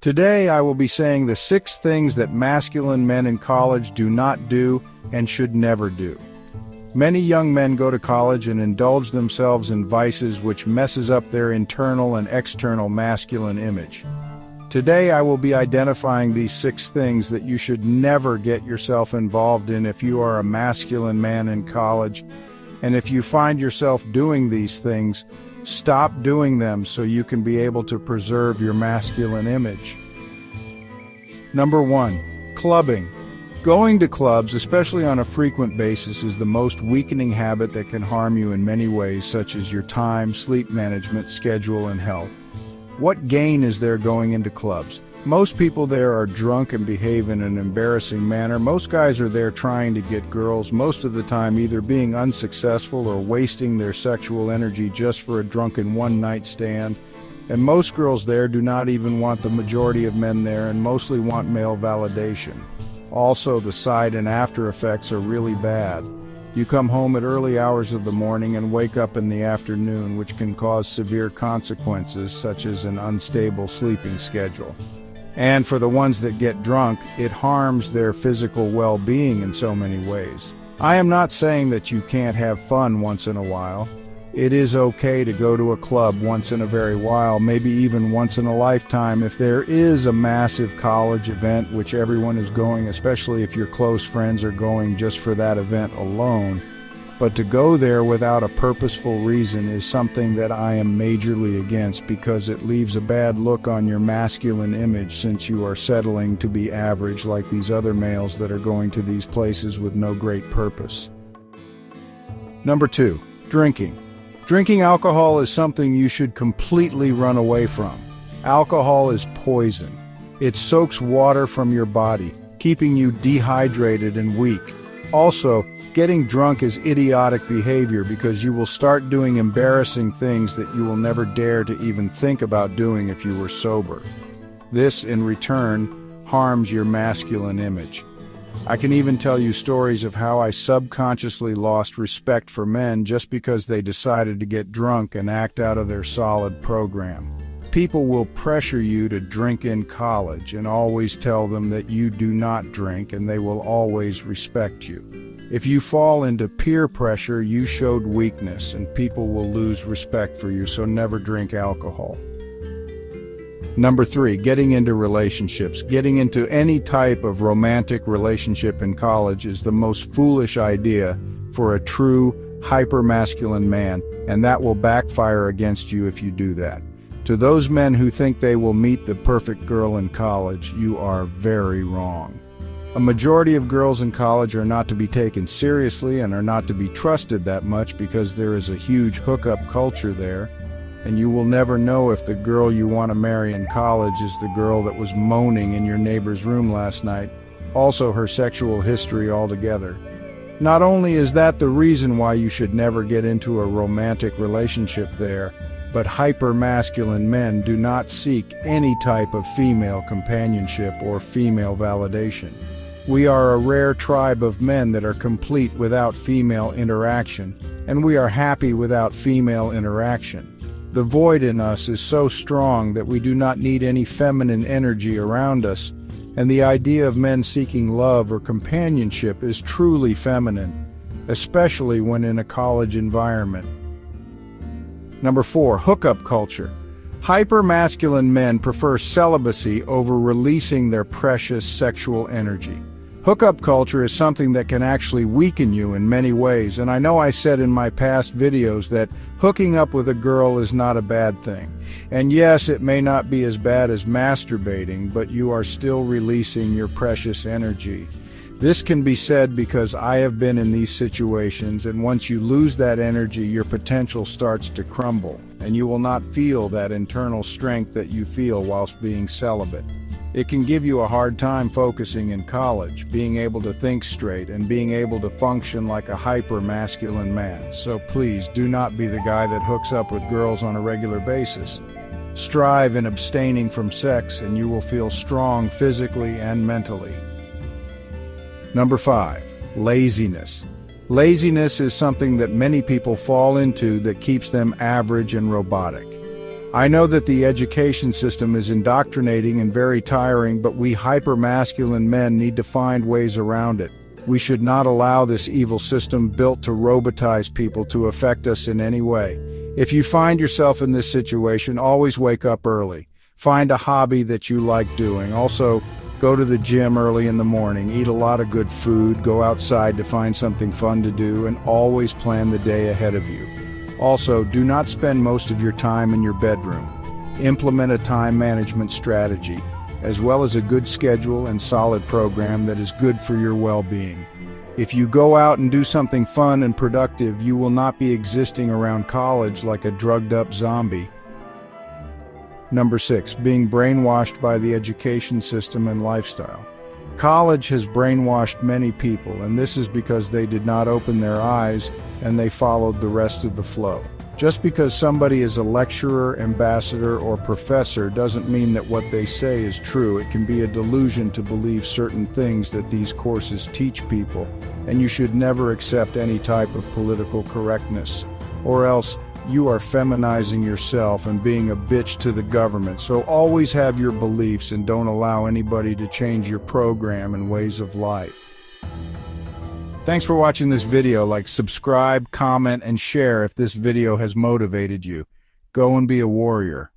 Today I will be saying the 6 things that masculine men in college do not do and should never do. Many young men go to college and indulge themselves in vices which messes up their internal and external masculine image. Today I will be identifying these 6 things that you should never get yourself involved in if you are a masculine man in college, and if you find yourself doing these things, stop doing them so you can be able to preserve your masculine image. Number 1. Clubbing. Going to clubs, especially on a frequent basis, is the most weakening habit that can harm you in many ways, such as your time, sleep management, schedule, and health. What gain is there going into clubs? Most people there are drunk and behave in an embarrassing manner. Most guys are there trying to get girls, most of the time either being unsuccessful or wasting their sexual energy just for a drunken one-night stand. And most girls there do not even want the majority of men there and mostly want male validation. Also, the side and after effects are really bad. You come home at early hours of the morning and wake up in the afternoon, which can cause severe consequences such as an unstable sleeping schedule. And for the ones that get drunk, it harms their physical well-being in so many ways. I am not saying that you can't have fun once in a while. It is okay to go to a club once in a very while, maybe even once in a lifetime, if there is a massive college event which everyone is going, especially if your close friends are going just for that event alone. But to go there without a purposeful reason is something that I am majorly against, because it leaves a bad look on your masculine image since you are settling to be average like these other males that are going to these places with no great purpose. Number 2. Drinking. Drinking alcohol is something you should completely run away from. Alcohol is poison. It soaks water from your body, keeping you dehydrated and weak. Also, getting drunk is idiotic behavior because you will start doing embarrassing things that you will never dare to even think about doing if you were sober. This, in return, harms your masculine image. I can even tell you stories of how I subconsciously lost respect for men just because they decided to get drunk and act out of their solid program. People will pressure you to drink in college and always tell them that you do not drink, and they will always respect you. If you fall into peer pressure, you showed weakness, and people will lose respect for you, so never drink alcohol. Number 3, getting into relationships. Getting into any type of romantic relationship in college is the most foolish idea for a true, hyper-masculine man, and that will backfire against you if you do that. To those men who think they will meet the perfect girl in college, you are very wrong. A majority of girls in college are not to be taken seriously and are not to be trusted that much because there is a huge hookup culture there, and you will never know if the girl you want to marry in college is the girl that was moaning in your neighbor's room last night, also her sexual history altogether. Not only is that the reason why you should never get into a romantic relationship there, but hyper-masculine men do not seek any type of female companionship or female validation. We are a rare tribe of men that are complete without female interaction, and we are happy without female interaction. The void in us is so strong that we do not need any feminine energy around us, and the idea of men seeking love or companionship is truly feminine, especially when in a college environment. Number 4, hookup culture. Hyper-masculine men prefer celibacy over releasing their precious sexual energy. Hookup culture is something that can actually weaken you in many ways, and I know I said in my past videos that hooking up with a girl is not a bad thing. And yes, it may not be as bad as masturbating, but you are still releasing your precious energy. This can be said because I have been in these situations, and once you lose that energy, your potential starts to crumble, and you will not feel that internal strength that you feel whilst being celibate. It can give you a hard time focusing in college, being able to think straight, and being able to function like a hyper-masculine man. So please do not be the guy that hooks up with girls on a regular basis. Strive in abstaining from sex, and you will feel strong physically and mentally. Number 5, laziness. Laziness is something that many people fall into that keeps them average and robotic. I know that the education system is indoctrinating and very tiring, but we hyper-masculine men need to find ways around it. We should not allow this evil system built to robotize people to affect us in any way. If you find yourself in this situation, always wake up early. Find a hobby that you like doing. Also, go to the gym early in the morning, eat a lot of good food, go outside to find something fun to do, and always plan the day ahead of you. Also, do not spend most of your time in your bedroom. Implement a time management strategy, as well as a good schedule and solid program that is good for your well-being. If you go out and do something fun and productive, you will not be existing around college like a drugged-up zombie. Number 6, being brainwashed by the education system and lifestyle. College has brainwashed many people, and this is because they did not open their eyes and they followed the rest of the flow. Just because somebody is a lecturer, ambassador, or professor doesn't mean that what they say is true. It can be a delusion to believe certain things that these courses teach people, and you should never accept any type of political correctness, or else you are feminizing yourself and being a bitch to the government. So always have your beliefs and don't allow anybody to change your program and ways of life. Thanks for watching this video. Like, subscribe, comment, and share if this video has motivated you. Go and be a warrior.